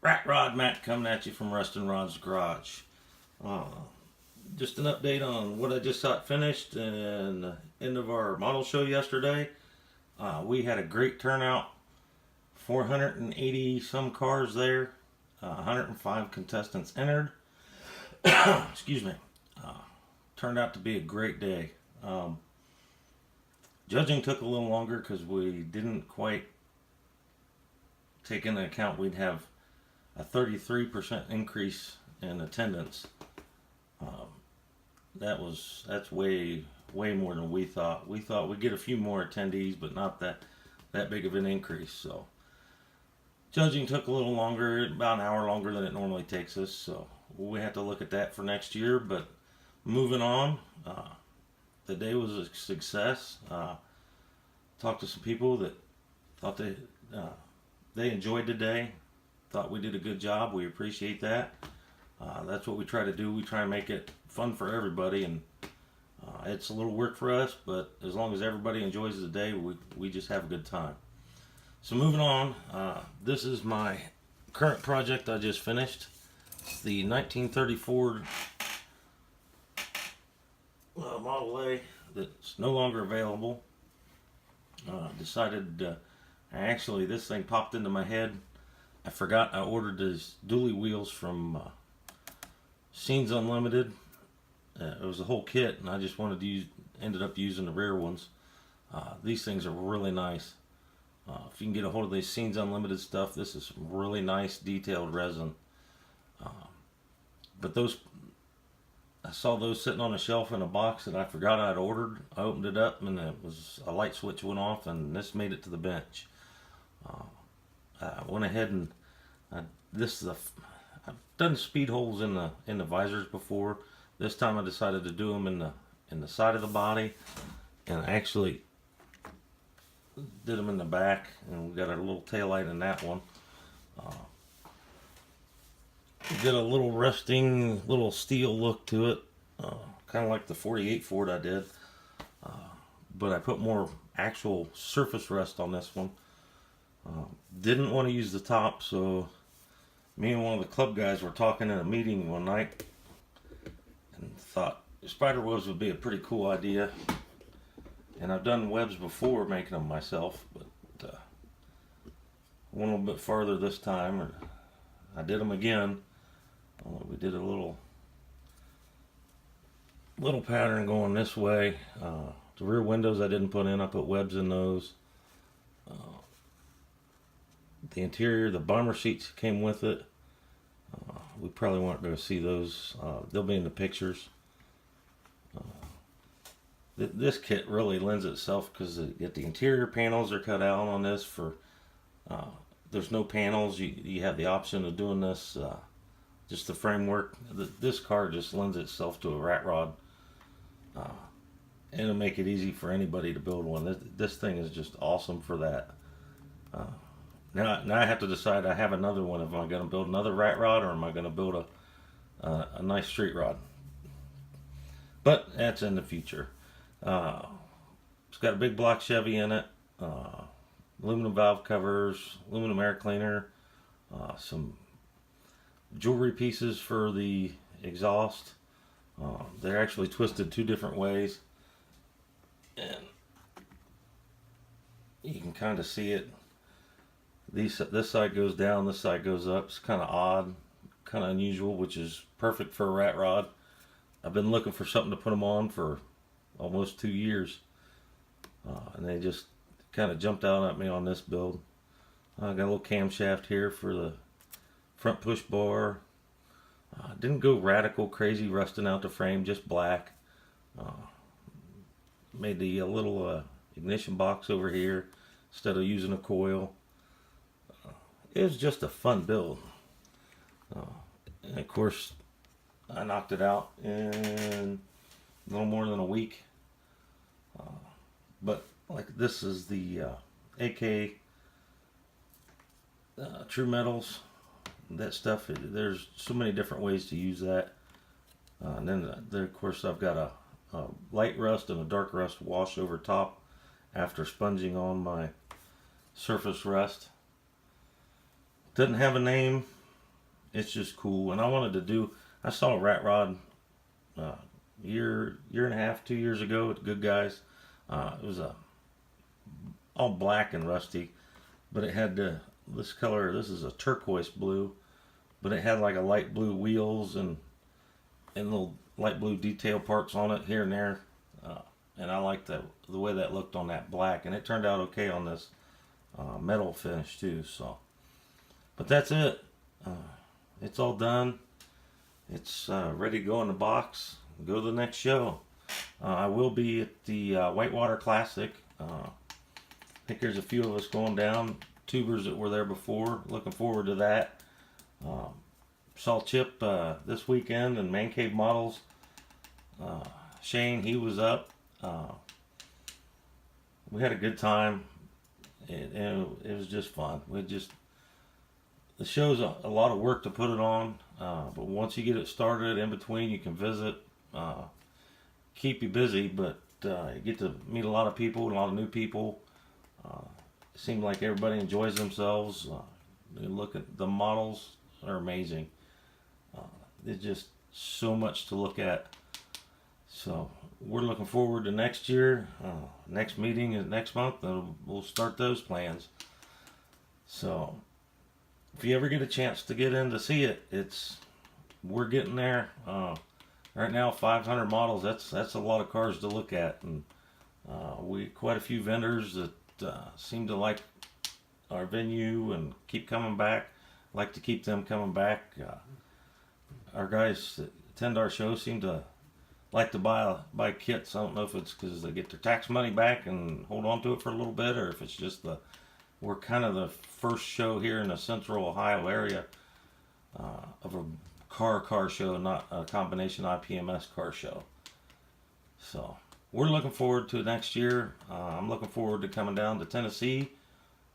Rat Rod Matt coming at you from Rustin Rod's Garage. Uh, just an update on what I just got finished and the end of our model show yesterday. We had a great turnout, 480 some cars there, 105 contestants entered. Excuse me. Uh, Turned out to be a great day. Judging took a little longer because we didn't quite take into account we'd have a 33% increase in attendance. Um, that's way more than we thought. We thought we'd get a few more attendees, but not that big of an increase. So judging took a little longer, about an hour longer than it normally takes us. So we have to look at that for next year. But moving on, the day was a success. Talked to some people that thought they enjoyed the day. Thought we did a good job. We appreciate that. That's what we try to do. We try and make it fun for everybody, and it's a little work for us, but as long as everybody enjoys the day, we just have a good time. So moving on, this is my current project I just finished. It's the 1934 Model A that's no longer available. Actually, this thing popped into my head. I forgot I ordered these dually wheels from Scenes Unlimited. It was a whole kit, and I just ended up using the rear ones. These things are really nice. If you can get a hold of these Scenes Unlimited stuff, this is some really nice detailed resin. But I saw those sitting on a shelf in a box that I forgot I'd ordered. I opened it up, and it was a light switch went off, and this made it to the bench. I went ahead and I've done speed holes in the visors before. This time I decided to do them in the side of the body, and I actually did them in the back, and we got a little tail light in that one. Did a little rusting, little steel look to it, kind of like the 48 Ford I did, but I put more actual surface rust on this one. Didn't want to use the top, so me and one of the club guys were talking in a meeting one night and thought spider webs would be a pretty cool idea. And I've done webs before, making them myself, but went a little bit farther this time. Or I did them again. We did a little pattern going this way. The rear windows I didn't put in. I put webs in those. The interior, the bomber seats came with it. We probably weren't going to see those. They'll be in the pictures. This kit really lends itself because the interior panels are cut out on this. There's no panels. You have the option of doing this. Just the framework. This car just lends itself to a rat rod. And it'll make it easy for anybody to build one. This thing is just awesome for that. Now I have to decide. I have another one. Am I going to build another rat rod, or am I going to build a nice street rod? But that's in the future. It's got a big block Chevy in it. Aluminum valve covers, aluminum air cleaner, some jewelry pieces for the exhaust. They're actually twisted two different ways, and you can kind of see it. This side goes down, this side goes up. It's kind of odd, kind of unusual, which is perfect for a rat rod. I've been looking for something to put them on for almost 2 years, and they just kind of jumped out at me on this build. I got a little camshaft here for the front push bar. Didn't go radical crazy rusting out the frame, just black. Made the little ignition box over here instead of using a coil. It was just a fun build. And of course, I knocked it out in a little more than a week. But like this is the AK True Metals. That stuff, there's so many different ways to use that. And then of course I've got a light rust and a dark rust wash over top after sponging on my surface rust. Doesn't have a name. it's just cool. And I wanted to do. I saw a rat rod uh, year and a half, 2 years ago with Good Guys. It was all black and rusty, but it had this color. This is a turquoise blue, but it had like a light blue wheels and little light blue detail parts on it here and there. And I liked the way that looked on that black, and it turned out okay on this metal finish too. So, but that's it. It's all done. It's ready to go in the box. Go to the next show. I will be at the Whitewater Classic. I think there's a few of us going down. Tubers that were there before. Looking forward to that. Saw Chip this weekend and Man Cave Models. Shane, he was up. We had a good time. It was just fun. The show's a lot of work to put it on, but once you get it started, in between you can visit, keep you busy, but you get to meet a lot of people, a lot of new people. It seems like everybody enjoys themselves. You look at the models, are amazing. There's just so much to look at. So we're looking forward to next year. Next meeting is next month, and we'll start those plans. So if you ever get a chance to get in to see it, we're getting there. Right now, 500 models. That's a lot of cars to look at, and we quite a few vendors that seem to like our venue and keep coming back. Like to keep them coming back. Our guys that attend our show seem to like to buy kits. I don't know if it's because they get their tax money back and hold on to it for a little bit, or if it's just we're kind of the first show here in the central Ohio area of a car show, not a combination IPMS car show. So we're looking forward to next year. I'm looking forward to coming down to Tennessee,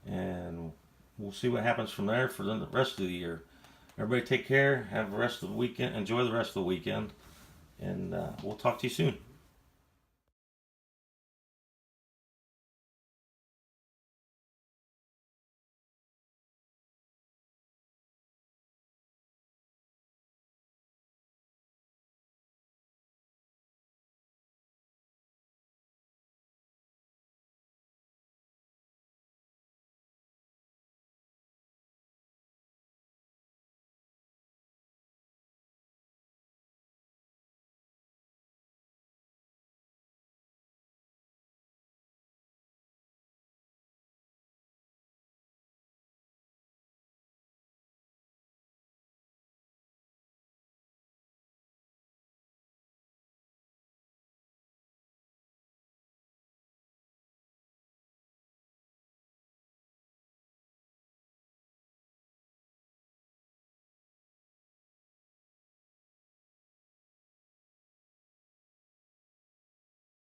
and we'll see what happens from there for the rest of the year. Everybody take care. Have the rest of the weekend. Enjoy the rest of the weekend. And we'll talk to you soon.